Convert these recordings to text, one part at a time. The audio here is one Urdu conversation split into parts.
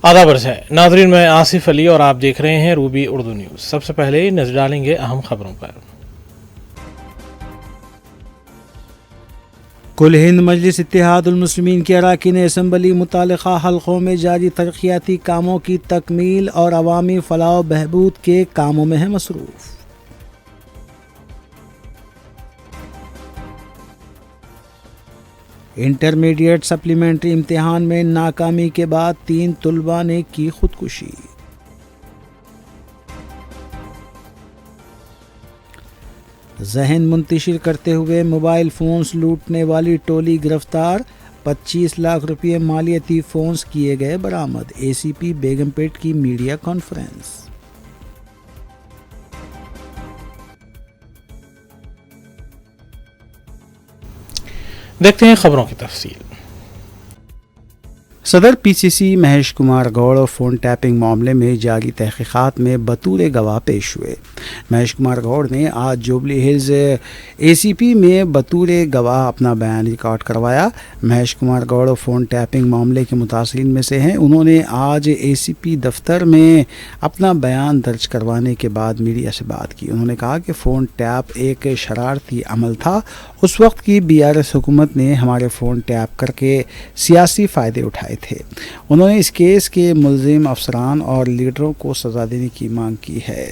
آداب عرض ہے ناظرین، میں آصف علی اور آپ دیکھ رہے ہیں روبی اردو نیوز۔ سب سے پہلے نظر ڈالیں گے اہم خبروں پر۔ کل ہند مجلس اتحاد المسلمین کے اراکین اسمبلی متعلقہ حلقوں میں جاری ترقیاتی کاموں کی تکمیل اور عوامی فلاح و بہبود کے کاموں میں ہے مصروف۔ انٹرمیڈیٹ سپلیمنٹری امتحان میں ناکامی کے بعد 3 طلباء نے کی خودکشی۔ ذہن منتشر کرتے ہوئے موبائل فونز لوٹنے والی ٹولی گرفتار، 25 لاکھ روپے مالیتی فونز کیے گئے برآمد۔ اے سی پی بیگم پیٹ کی میڈیا کانفرنس۔ دیکھتے ہیں خبروں کی تفصیل۔ صدر پی سی سی مہیش کمار گوڑ فون ٹیپنگ معاملے میں جاری تحقیقات میں بطور گواہ پیش ہوئے۔ مہیش کمار گوڑ نے آج جوبلی ہلز اے سی پی میں بطور گواہ اپنا بیان ریکارڈ کروایا۔ مہیش کمار گوڑ فون ٹیپنگ معاملے کے متاثرین میں سے ہیں۔ انہوں نے آج اے سی پی دفتر میں اپنا بیان درج کروانے کے بعد میڈیا سے بات کی۔ انہوں نے کہا کہ فون ٹیپ ایک شرارتی عمل تھا۔ اس وقت کی بی آر ایس حکومت نے ہمارے فون ٹیپ کر کے سیاسی فائدے اٹھائے تھے۔ انہوں نے اس کیس کے ملزم افسران اور لیڈروں کو سزا دینے کی مانگ کی ہے۔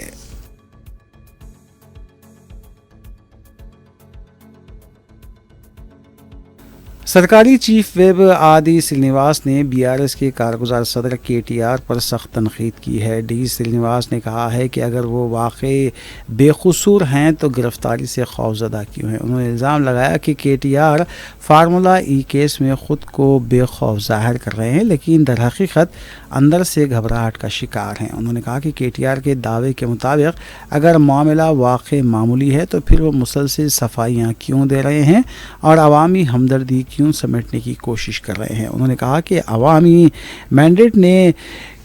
سرکاری چیف ویب آدی سرینیواس نے بی آر ایس کے کارگزار صدر کے ٹی آر پر سخت تنقید کی ہے۔ ڈی سرینیواس نے کہا ہے کہ اگر وہ واقعی بے قصور ہیں تو گرفتاری سے خوفزدہ کیوں ہیں۔ انہوں نے الزام لگایا کہ کے ٹی آر فارمولا ای کیس میں خود کو بے خوف ظاہر کر رہے ہیں، لیکن در حقیقت اندر سے گھبراہٹ کا شکار ہیں۔ انہوں نے کہا کہ کے ٹی آر کے دعوے کے مطابق اگر معاملہ واقع معمولی ہے تو پھر وہ مسلسل صفائیاں کیوں دے رہے ہیں اور عوامی ہمدردی کیوں سمیٹنے کی کوشش کر رہے ہیں۔ انہوں نے کہا کہ عوامی مینڈیٹ نے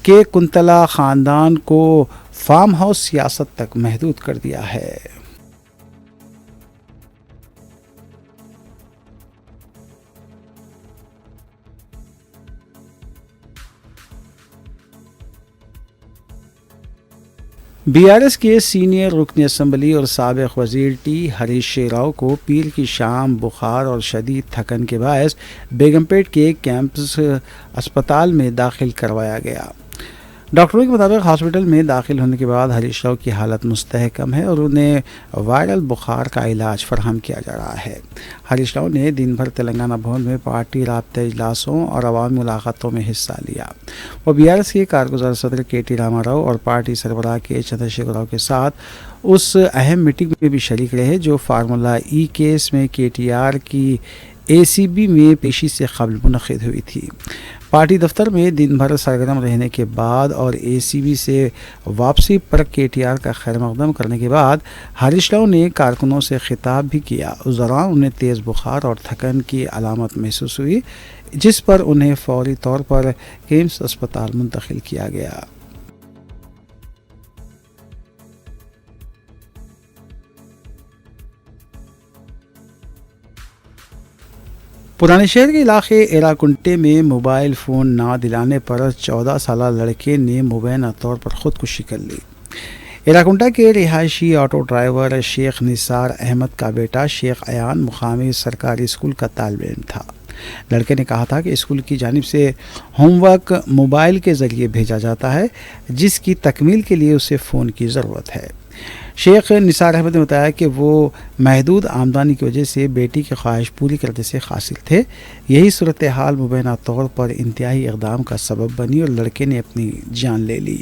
کہ کنتلا خاندان کو فارم ہاؤس سیاست تک محدود کر دیا ہے۔ بی آر ایس کے سینئر رکن اسمبلی اور سابق وزیر ٹی ہریش راؤ کو پیر کی شام بخار اور شدید تھکن کے باعث بیگم پیٹ کے کیمپس اسپتال میں داخل کروایا گیا۔ ڈاکٹروں کے مطابق ہاسپٹل میں داخل ہونے کے بعد ہریش راؤ کی حالت مستحکم ہے اور انہیں وائرل بخار کا علاج فراہم کیا جا رہا ہے۔ ہریش راؤ نے دن بھر تلنگانہ بھون میں پارٹی رابطہ اجلاسوں اور عوامی ملاقاتوں میں حصہ لیا۔ وہ بی آر ایس کے کارگزار صدر کے ٹی راما راؤ اور پارٹی سربراہ کے چندر شیکھر راؤ کے ساتھ اس اہم میٹنگ میں بھی شریک رہے جو فارمولا ای کیس میں کے ٹی آر کی اے سی بی میں پیشی سے قبل منعقد ہوئی تھی۔ پارٹی دفتر میں دن بھر سرگرم رہنے کے بعد اور اے سی بی سے واپسی پر کے ٹی آر کا خیر مقدم کرنے کے بعد ہریش راؤ نے کارکنوں سے خطاب بھی کیا۔ اس دوران انہیں تیز بخار اور تھکن کی علامت محسوس ہوئی، جس پر انہیں فوری طور پر کیمس اسپتال منتقل کیا گیا۔ پرانے شہر کے علاقے ایراکنٹے میں موبائل فون نہ دلانے پر 14 سالہ لڑکے نے مبینہ طور پر خودکشی کر لی۔ ایراکنٹا کے رہائشی آٹو ڈرائیور شیخ نثار احمد کا بیٹا شیخ ایان مقامی سرکاری اسکول کا طالب علم تھا۔ لڑکے نے کہا تھا کہ اسکول کی جانب سے ہوم ورک موبائل کے ذریعے بھیجا جاتا ہے، جس کی تکمیل کے لیے اسے فون کی ضرورت ہے۔ شیخ نثار احمد نے بتایا کہ وہ محدود آمدنی کی وجہ سے بیٹی کی خواہش پوری کرنے سے قاصر تھے۔ یہی صورتحال مبینہ طور پر انتہائی اقدام کا سبب بنی اور لڑکے نے اپنی جان لے لی۔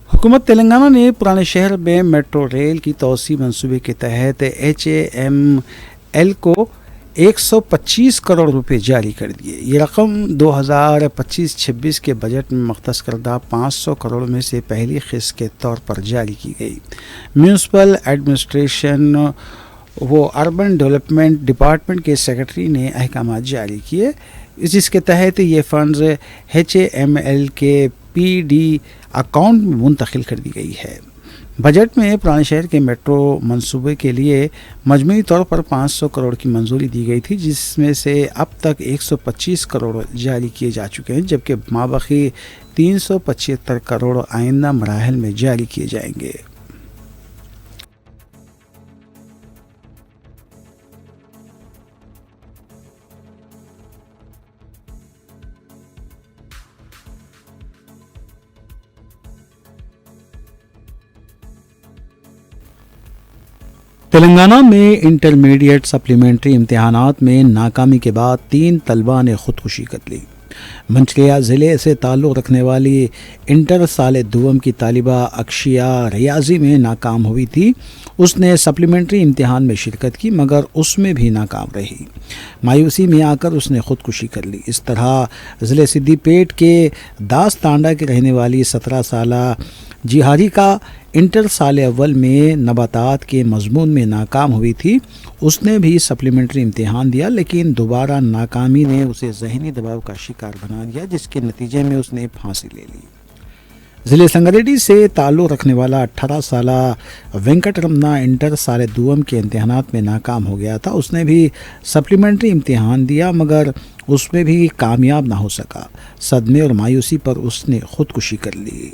حکومت تلنگانہ نے پرانے شہر میں میٹرو ریل کی توسیع منصوبے کے تحت ایچ اے ایم ایل کو 125 کروڑ روپے جاری کر دیے۔ یہ رقم 2025-26 کے بجٹ میں مختص کردہ 500 کروڑ میں سے پہلی قسط کے طور پر جاری کی گئی۔ میونسپل ایڈمنسٹریشن و اربن ڈیولپمنٹ ڈپارٹمنٹ کے سیکرٹری نے احکامات جاری کیے، جس کے تحت یہ funds H A M L کے پی ڈی اکاؤنٹ میں منتقل کر دی گئی ہے۔ بجٹ میں پرانے شہر کے میٹرو منصوبے کے لیے مجموعی طور پر 500 کروڑ کی منظوری دی گئی تھی، جس میں سے اب تک 125 کروڑ جاری کیے جا چکے ہیں، جبکہ مابقی 375 کروڑ آئندہ مراحل میں جاری کیے جائیں گے۔ تلنگانہ میں انٹرمیڈیٹ سپلیمنٹری امتحانات میں ناکامی کے بعد 3 طلباء نے خودکشی کر لی۔ منچریا ضلع سے تعلق رکھنے والی انٹر سال دوم کی طالبہ اکشیا ریاضی میں ناکام ہوئی تھی۔ اس نے سپلیمنٹری امتحان میں شرکت کی مگر اس میں بھی ناکام رہی۔ مایوسی میں آ کر اس نے خودکشی کر لی۔ اس طرح ضلع سدھی پیٹ کے داس تانڈا کی رہنے والی 17 سالہ جہاری کا انٹر سال اول میں نباتات کے مضمون میں ناکام ہوئی تھی۔ اس نے بھی سپلیمنٹری امتحان دیا لیکن دوبارہ ناکامی نے اسے ذہنی دباؤ کا شکار بنا دیا، جس کے نتیجے میں اس نے پھانسی لے لی۔ ضلع سنگریڈی سے تعلق رکھنے والا 18 سالہ وینکٹ رمنا انٹر سال دوم کے امتحانات میں ناکام ہو گیا تھا۔ اس نے بھی سپلیمنٹری امتحان دیا مگر اس میں بھی کامیاب نہ ہو سکا۔ صدمے اور مایوسی پر اس نے خودکشی کر لی۔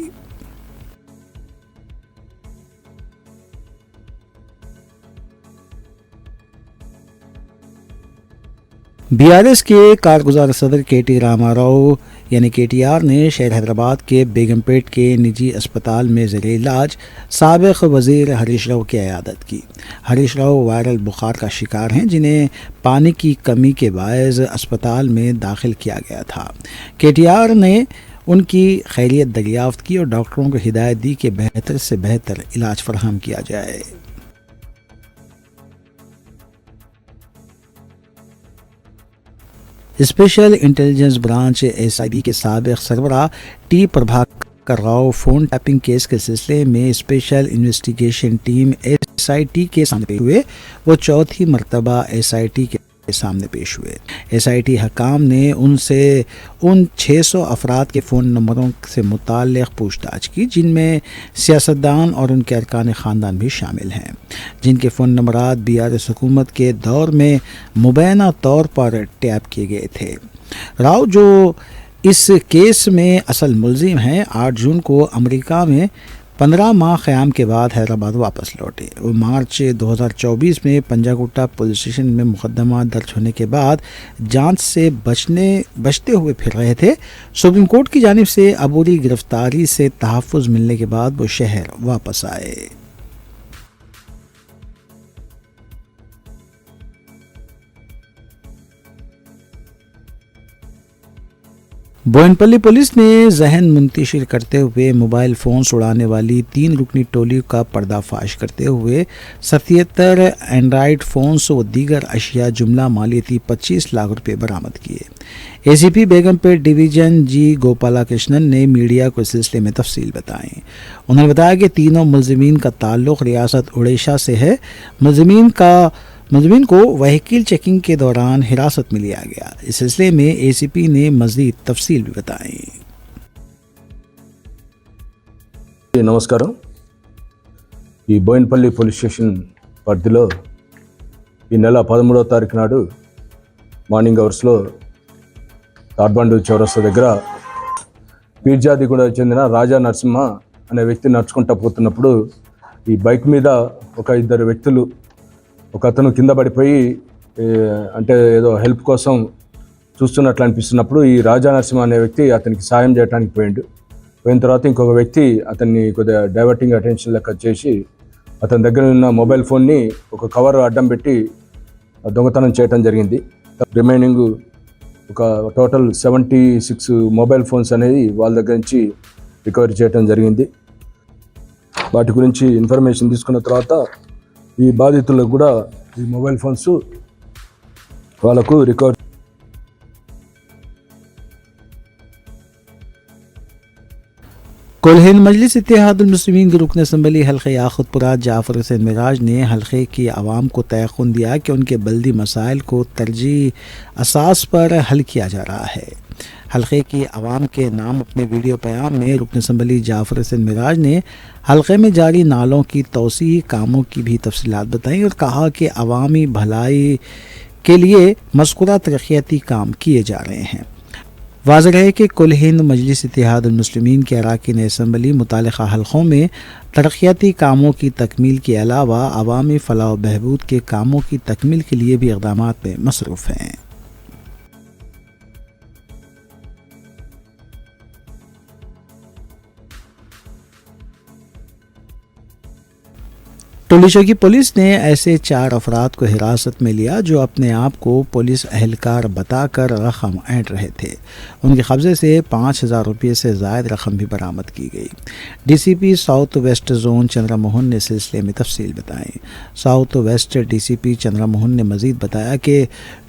بی آر ایس کے کارگزار صدر کے ٹی راما راؤ یعنی کے ٹی آر نے شہر حیدرآباد کے بیگم پیٹ کے نجی اسپتال میں زیر علاج سابق وزیر ہریش راؤ کی عیادت کی۔ ہریش راؤ وائرل بخار کا شکار ہیں، جنہیں پانی کی کمی کے باعث اسپتال میں داخل کیا گیا تھا۔ کے ٹی آر نے ان کی خیریت دریافت کی اور ڈاکٹروں کو ہدایت دی کہ بہتر سے بہتر علاج فراہم کیا جائے۔ Special intelligence branch S I B کے سابق سربراہ T Prabhakar Rao phone tapping case کے سلسلے میں special investigation team S I T کے سامنے پیش ہوئے۔ وہ چوتھی مرتبہ ایس آئی ٹی کے سامنے پیش ہوئے۔ ایس آئی ٹی حکام نے ان سے ان 600 افراد کے فون نمبروں سے متعلق پوچھ تاچھ کی جن میں سیاستدان اور ان کے ارکان خاندان بھی شامل ہیں، جن کے فون نمبرات بی آر ایس حکومت کے دور میں مبینہ طور پر ٹیپ کیے گئے تھے۔ راؤ جو اس کیس میں اصل ملزم ہیں، 8 جون کو امریکہ میں 15 ماہ قیام کے بعد حیدرآباد واپس لوٹے۔ وہ مارچ 2024 میں پنجاگٹا پولیس اسٹیشن میں مقدمہ درج ہونے کے بعد جانچ سے بچتے ہوئے پھر رہے تھے۔ سپریم کورٹ کی جانب سے عبوری گرفتاری سے تحفظ ملنے کے بعد وہ شہر واپس آئے۔ بوئنپلی پولیس نے ذہن منتشر کرتے ہوئے موبائل فونز اڑانے والی 3 رکنی ٹولی کا پردہ فاش کرتے ہوئے 77 اینڈرائڈ فونز و دیگر اشیاء جملہ مالیتی 25 لاکھ روپے برآمد کیے۔ اے سی پی بیگم پیٹ ڈویژن جی گوپالا کرشنن نے میڈیا کو اس سلسلے میں تفصیل بتائیں۔ انہوں نے بتایا کہ تینوں ملزمین کا تعلق ریاست اڑیسہ سے ہے۔ ملزمین کو وہیکل چیکنگ کے دوران حراست میں لیا گیا۔ اس سلسلے میں اے سی پی نے مزید تفصیل بھی بتائی۔ నమస్కారం। ఈ బోయినపల్లి పోలీస్ స్టేషన్ పరిధిలో ఈ నెల 13వ తారీఖు నాడు మార్నింగ్ అవర్స్లో తాడ్బండు చౌరస్తా దగ్గర పీర్జాదిగూడ చెందిన రాజా నరసింహ అనే వ్యక్తి నడుచుకుంటూ పోతున్నప్పుడు ఈ బైక్ మీద ఒక 2 వ్యక్తులు, ఒక అతను కింద పడిపోయి అంటే ఏదో హెల్ప్ కోసం చూస్తున్నట్లు అనిపిస్తున్నప్పుడు ఈ రాజా నరసింహ అనే వ్యక్తి అతనికి సాయం చేయడానికి పోయిన తర్వాత ఇంకొక వ్యక్తి అతన్ని కొద్దిగా డైవర్టింగ్ అటెన్షన్ లెక్క చేసి అతని దగ్గర ఉన్న మొబైల్ ఫోన్ని ఒక కవర్ అడ్డం పెట్టి దొంగతనం చేయడం జరిగింది। రిమైనింగ్ ఒక టోటల్ 76 మొబైల్ ఫోన్స్ అనేది వాళ్ళ దగ్గర నుంచి రికవరీ చేయడం జరిగింది। వాటి గురించి ఇన్ఫర్మేషన్ తీసుకున్న తర్వాత ఈ బాధితులకు కూడా ఈ మొబైల్ ఫోన్స్ వాళ్ళకు రికవరీ। کلہین مجلس اتحاد المسلمین کے رکن اسمبلی حلقہ یاقوت پورہ جعفر حسین معراج نے حلقے کی عوام کو تیقن دیا کہ ان کے بلدی مسائل کو ترجیح اساس پر حل کیا جا رہا ہے۔ حلقے کی عوام کے نام اپنے ویڈیو پیام میں رکن اسمبلی جعفر حسین معراج نے حلقے میں جاری نالوں کی توسیعی کاموں کی بھی تفصیلات بتائیں اور کہا کہ عوامی بھلائی کے لیے مذکورہ ترقیاتی کام کیے جا رہے ہیں۔ واضح ہے کہ کل ہند مجلس اتحاد المسلمین کے اراکین اسمبلی متعلقہ حلقوں میں ترقیاتی کاموں کی تکمیل کے علاوہ عوامی فلاح و بہبود کے کاموں کی تکمیل کے لیے بھی اقدامات میں مصروف ہیں۔ ٹولی چوکی پولیس نے ایسے 4 افراد کو حراست میں لیا جو اپنے آپ کو پولیس اہلکار بتا کر رقم اینٹ رہے تھے۔ ان کے قبضے سے 5,000 روپے سے زائد رقم بھی برآمد کی گئی۔ D C P south west zone Chandra Mohan نے سلسلے میں تفصیل بتائیں۔ South west D C P Chandra Mohan نے مزید بتایا کہ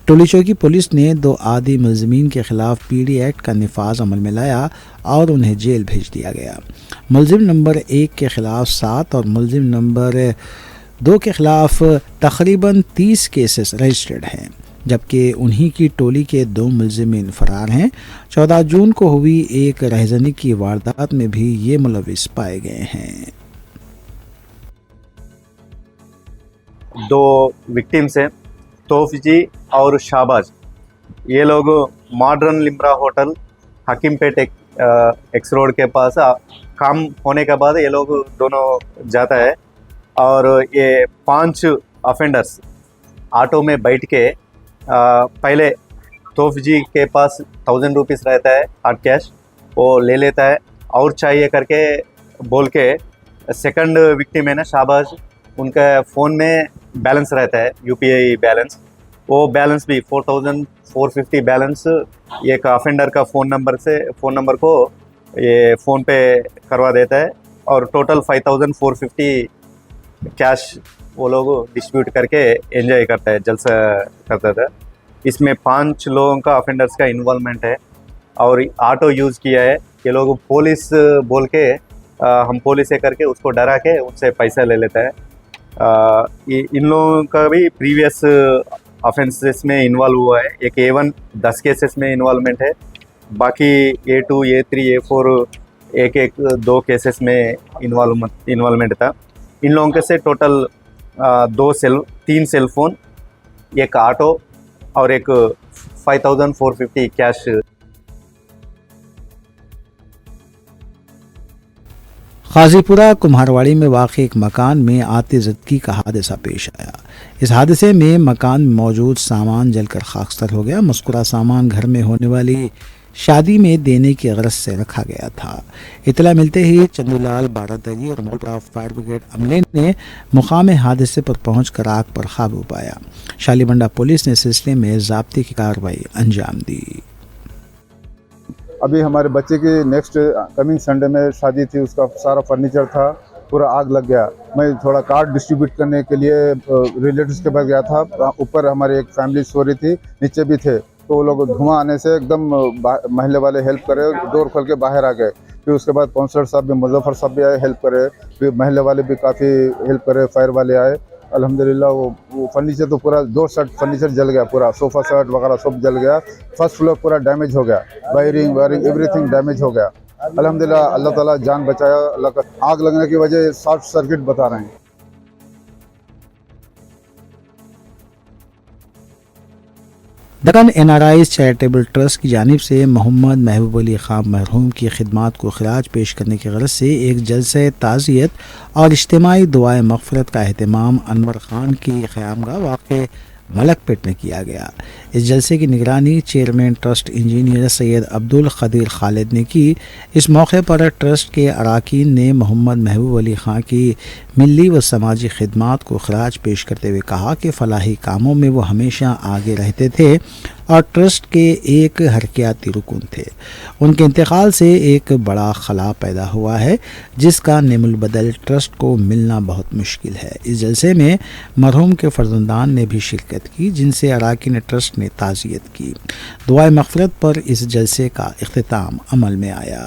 ٹولی چوکی پولیس نے 2 عادی ملزمین کے خلاف پی ڈی ایکٹ کا نفاذ عمل میں لایا اور انہیں جیل بھیج دیا گیا۔ ملزم نمبر 1 کے خلاف 7 اور ملزم نمبر 2 کے خلاف تقریباً 30 کیسز رجسٹرڈ ہیں، جبکہ انہی کی ٹولی کے 2 ملزمین فرار ہیں۔ 14 جون کو ہوئی ایک رہزنی کی واردات میں بھی یہ ملوث پائے گئے ہیں۔ 2 وکٹمس ہیں، توف جی اور شہباز۔ یہ لوگ ماڈرن لمرا ہوٹل حکیم پیٹ ایکس روڈ کے پاس کام ہونے کے بعد یہ لوگ دونوں جاتا ہے اور یہ 5 افینڈرس آٹو میں بیٹھ کے پہلے توف جی کے پاس 1000 روپیز رہتا ہے ہارڈ کیش، وہ لے لیتا ہے اور چاہیے کر کے بول کے سیکنڈ وکٹم ہے نا شہباز، ان کا فون میں بیلنس رہتا ہے یو پی آئی بیلنس، وہ بیلنس بھی 4450 بیلنس ایک افینڈر کا فون نمبر کو یہ فون پے کروا دیتا ہے اور ٹوٹل 5450 کیش وہ لوگ ڈسپیوٹ کر کے انجوائے کرتا ہے، جلسہ کرتا تھا۔ اس میں 5 لوگوں کا افینڈرس کا انوالومنٹ ہے اور آٹو یوز کیا ہے۔ یہ لوگ پولیس بول کے ہم پولیس سے کر کے اس کو ڈرا کے ان سے پیسہ لے لیتا ہے۔ ان لوگوں کا بھی پریویس افینسز میں انوالو ہوا ہے، ایک A1 10 کیسز میں انوالومنٹ ہے، باقی A2 A3 A4 ایک 2 کیسز میں انوالومنٹ تھا۔ ان لوگوں کے سے ٹوٹل 3 سیل فون، ایک آٹو اور ایک 5450 کیش۔ غازی پورہ کمہارواڑی میں واقع ایک مکان میں آتش زدگی کا حادثہ پیش آیا۔ اس حادثے میں مکان میں موجود سامان جل کر خاکستر ہو گیا۔ مذکورہ سامان گھر میں ہونے والی شادی میں دینے کی غرض سے رکھا گیا تھا۔ اطلاع ملتے ہی چندو لال بارادری اور موٹر فائر بریگیڈ عملے نے مقام حادثے پر پہنچ کر آگ پر قابو پایا۔ شالی بنڈا پولیس نے سلسلے میں ضابطے کی کارروائی انجام دی۔ ابھی ہمارے بچے کی نیکسٹ کمنگ سنڈے میں شادی تھی، اس کا سارا فرنیچر تھا، پورا آگ لگ گیا۔ میں تھوڑا کارڈ ڈسٹریبیوٹ کرنے کے لیے ریلیٹیوز کے پاس گیا تھا، اوپر ہماری ایک فیملی سو رہی تھی، نیچے بھی تھے، تو وہ لوگ دھواں آنے سے ایک دم محلے والے ہیلپ کرے، ڈور کھول کے باہر آ گئے۔ پھر اس کے بعد کونسلر صاحب بھی، مظفر صاحب بھی آئے ہیلپ کرے، پھر محلے والے بھی کافی ہیلپ کرے، فائر والے آئے۔ الحمدللہ وہ فرنیچر تو پورا 2 سیٹ فرنیچر جل گیا، پورا صوفہ سیٹ وغیرہ سب جل گیا، فرسٹ فلور پورا ڈیمیج ہو گیا، وائرنگ ایوری تھنگ ڈیمیج ہو گیا۔ الحمدللہ اللہ تعالیٰ جان بچایا۔ اللہ کا آگ لگنے کی وجہ شارٹ سرکٹ بتا رہے ہیں۔ Deccan N R I's charitable trust کی جانب سے محمد محبوب علی خان مرحوم کی خدمات کو خراج پیش کرنے کی غرض سے ایک جلسہ تعزیت اور اجتماعی دعائے مغفرت کا اہتمام انور خان کی قیامگاہ واقع ملک پیٹ میں کیا گیا۔ اس جلسے کی نگرانی چیئرمین ٹرسٹ انجینئر سید عبدالقدیر خالد نے کی۔ اس موقع پر ٹرسٹ کے اراکین نے محمد محبوب علی خان کی ملی و سماجی خدمات کو خراج پیش کرتے ہوئے کہا کہ فلاحی کاموں میں وہ ہمیشہ آگے رہتے تھے اور ٹرسٹ کے ایک حرکیاتی رکن تھے۔ ان کے انتقال سے ایک بڑا خلا پیدا ہوا ہے جس کا نعم البدل ٹرسٹ کو ملنا بہت مشکل ہے۔ اس جلسے میں مرحوم کے فرزندان نے بھی شرکت کی جن سے اراکین ٹرسٹ نے تعزیت کی۔ دعائے مغفرت پر اس جلسے کا اختتام عمل میں آیا۔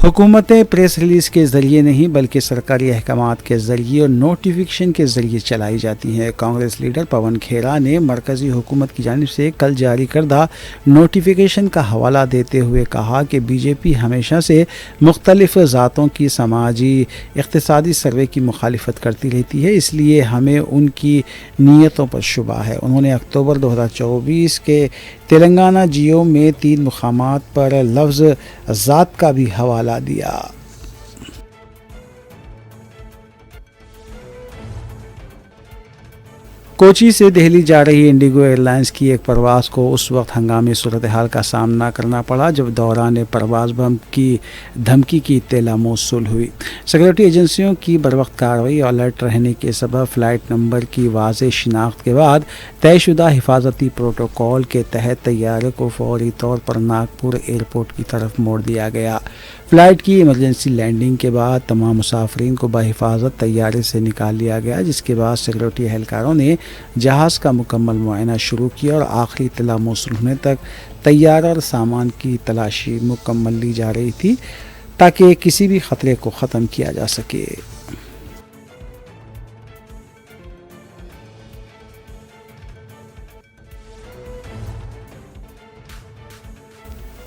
حکومتیں پریس ریلیز کے ذریعے نہیں بلکہ سرکاری احکامات کے ذریعے اور نوٹیفیکیشن کے ذریعے چلائی جاتی ہیں۔ کانگریس لیڈر پون کھیرا نے مرکزی حکومت کی جانب سے کل جاری کردہ نوٹیفیکیشن کا حوالہ دیتے ہوئے کہا کہ بی جے پی ہمیشہ سے مختلف ذاتوں کی سماجی اقتصادی سروے کی مخالفت کرتی رہتی ہے، اس لیے ہمیں ان کی نیتوں پر شبہ ہے۔ انہوں نے اکتوبر 2024 کے تلنگانہ جیو میں 3 مقامات پر لفظ ذات کا بھی حوالہ دیا۔ کوچی سے دہلی جا رہی انڈیگو ایئر لائنز کی ایک پرواز کو اس وقت ہنگامی صورتحال کا سامنا کرنا پڑا جب دوران پرواز بم کی دھمکی کی اطلاع موصول ہوئی۔ سیکورٹی ایجنسیوں کی بروقت کارروائی اور الرٹ رہنے کے سبب فلائٹ نمبر کی واضح شناخت کے بعد طے شدہ حفاظتی پروٹوکول کے تحت طیارے کو فوری طور پر ناگپور ایئرپورٹ کی طرف موڑ دیا گیا۔ فلائٹ کی ایمرجنسی لینڈنگ کے بعد تمام مسافرین کو بحفاظت طیارے سے نکال لیا گیا، جس کے بعد سیکورٹی اہلکاروں نے جہاز کا مکمل معائنہ شروع کیا اور آخری اطلاع موصول ہونے تک طیارہ اور سامان کی تلاشی مکمل لی جا رہی تھی تاکہ کسی بھی خطرے کو ختم کیا جا سکے۔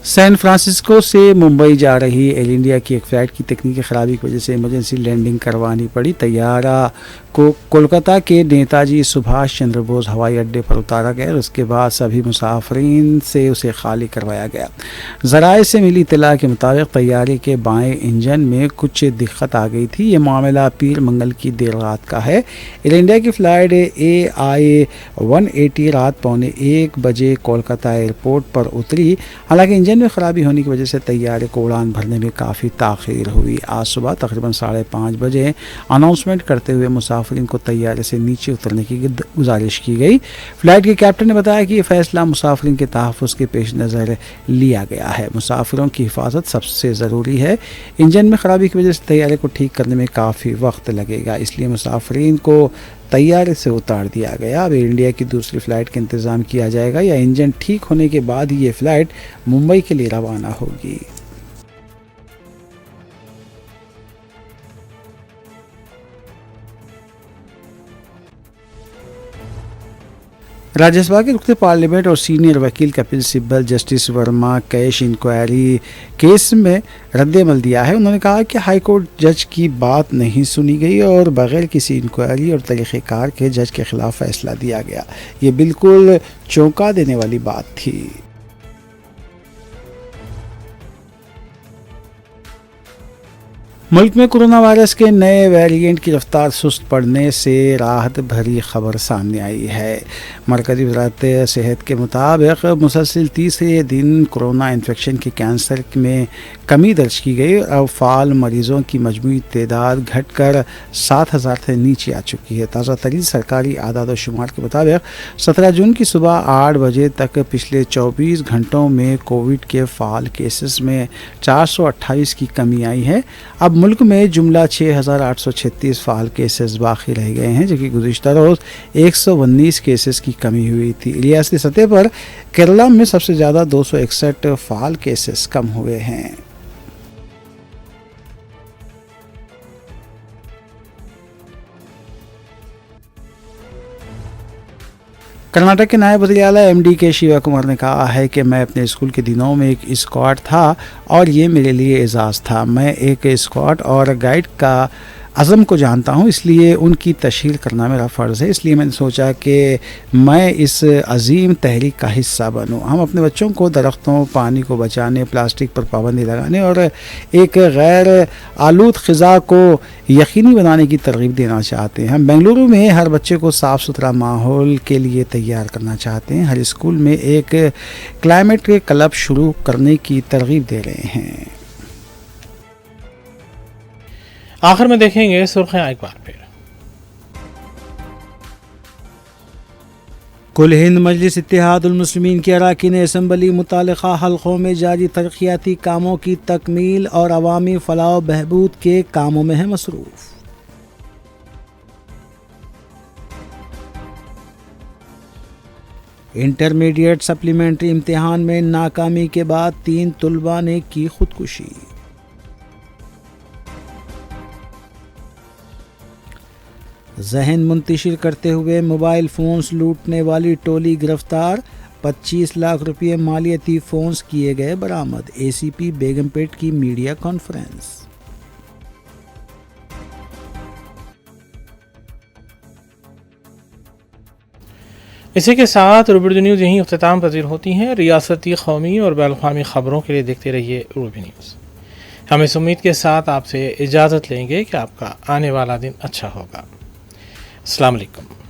سین فرانسسکو سے ممبئی جا رہی ایئر انڈیا کی ایک فلائٹ کی تکنیکی خرابی کی وجہ سے ایمرجنسی لینڈنگ کروانی پڑی۔ طیارہ کو کولکاتہ کے نیتا جی سبھاش چندر بوس ہوائی اڈے پر اتارا گیا اور اس کے بعد سبھی مسافرین سے اسے خالی کروایا گیا۔ ذرائع سے ملی اطلاع کے مطابق طیارے کے بائیں انجن میں کچھ دقت آ گئی تھی۔ یہ معاملہ پیر منگل کی دیر رات کا ہے۔ ایئر انڈیا کی فلائٹ AI-180 رات 1:15 بجے کولکاتہ ایئرپورٹ پر اتری، حالانکہ انجن میں خرابی ہونے کی وجہ سے طیارے کو اڑان بھرنے میں کافی تاخیر ہوئی۔ آج صبح تقریباً 5:30 بجے اناؤنسمنٹ کرتے ہوئے مسافرین کو طیارے سے نیچے اترنے کی گزارش کی گئی۔ فلائٹ کے کیپٹن نے بتایا کہ یہ فیصلہ مسافرین کے تحفظ کے پیش نظر لیا گیا ہے۔ مسافروں کی حفاظت سب سے ضروری ہے۔ انجن میں خرابی کی وجہ سے طیارے کو ٹھیک کرنے میں کافی وقت لگے گا، اس لیے مسافرین کو طیارے سے اتار دیا گیا۔ اب ایئر انڈیا کی دوسری فلائٹ کا انتظام کیا جائے گا یا انجن ٹھیک ہونے کے بعد ہی یہ فلائٹ ممبئی کے لیے روانہ ہوگی۔ راجیہ سبھا کے رکن پارلیمنٹ اور سینئر وکیل Kapil Sibal justice Verma cash inquiry case میں رد عمل دیا ہے۔ انہوں نے کہا کہ ہائی کورٹ جج کی بات نہیں سنی گئی اور بغیر کسی انکوائری اور طریقہ کار کے جج کے خلاف فیصلہ دیا گیا۔ یہ بالکل چونکا دینے والی بات تھی۔ ملک میں کورونا وائرس کے نئے ویریئنٹ کی رفتار سست پڑنے سے راحت بھری خبر سامنے آئی ہے۔ مرکزی وزارت صحت کے مطابق مسلسل تیسرے دن کورونا انفیکشن کے کینسر میں کمی درج کی گئی اور اب فعال مریضوں کی مجموعی تعداد گھٹ کر 7,000 سے نیچے آ چکی ہے۔ تازہ ترین سرکاری اعداد و شمار کے مطابق 17 جون کی صبح 8 بجے تک پچھلے 24 گھنٹوں میں کووڈ کے فعال کیسز میں 428 کی کمی آئی ہے۔ اب ملک میں جملہ 6,836 فعال کیسز باقی رہ گئے ہیں، جبکہ گزشتہ روز 119 کیسز کی کمی ہوئی تھی۔ ریاستی سطح پر کیرلا میں سب سے زیادہ 261 فعال کیسز کم ہوئے ہیں۔ کرناٹک کے نائب وزیر اعلیٰ MD کے شیوا کمار نے کہا ہے کہ میں اپنے اسکول کے دنوں میں ایک اسکواڈ تھا اور یہ میرے لیے اعزاز تھا۔ میں ایک اسکواڈ اور گائیڈ کا عزم کو جانتا ہوں، اس لیے ان کی تشہیر کرنا میرا فرض ہے۔ اس لیے میں نے سوچا کہ میں اس عظیم تحریک کا حصہ بنوں۔ ہم اپنے بچوں کو درختوں، پانی کو بچانے، پلاسٹک پر پابندی لگانے اور ایک غیر آلود فضا کو یقینی بنانے کی ترغیب دینا چاہتے ہیں۔ ہم بنگلورو میں ہر بچے کو صاف ستھرا ماحول کے لیے تیار کرنا چاہتے ہیں۔ ہر اسکول میں ایک کلائمیٹ کلب شروع کرنے کی ترغیب دے رہے ہیں۔ آخر میں دیکھیں گے سرخیاں ایک بار پھر۔ کل ہند مجلس اتحاد المسلمین کے اراکین اسمبلی متعلقہ حلقوں میں جاری ترقیاتی کاموں کی تکمیل اور عوامی فلاح و بہبود کے کاموں میں ہے مصروف۔ انٹرمیڈیٹ سپلیمنٹری امتحان میں ناکامی کے بعد 3 طلباء نے کی خودکشی۔ ذہن منتشر کرتے ہوئے موبائل فونز لوٹنے والی ٹولی گرفتار، 25 لاکھ روپے مالیتی فونز کیے گئے برآمد، اے سی پی بیگم پیٹ کی میڈیا کانفرنس۔ اسی کے ساتھ روبی اردو نیوز یہیں اختتام پذیر ہوتی ہیں۔ ریاستی، قومی اور بین الاقوامی خبروں کے لیے دیکھتے رہیے روبی نیوز۔ ہم اس امید کے ساتھ آپ سے اجازت لیں گے کہ آپ کا آنے والا دن اچھا ہوگا۔ السلام علیکم۔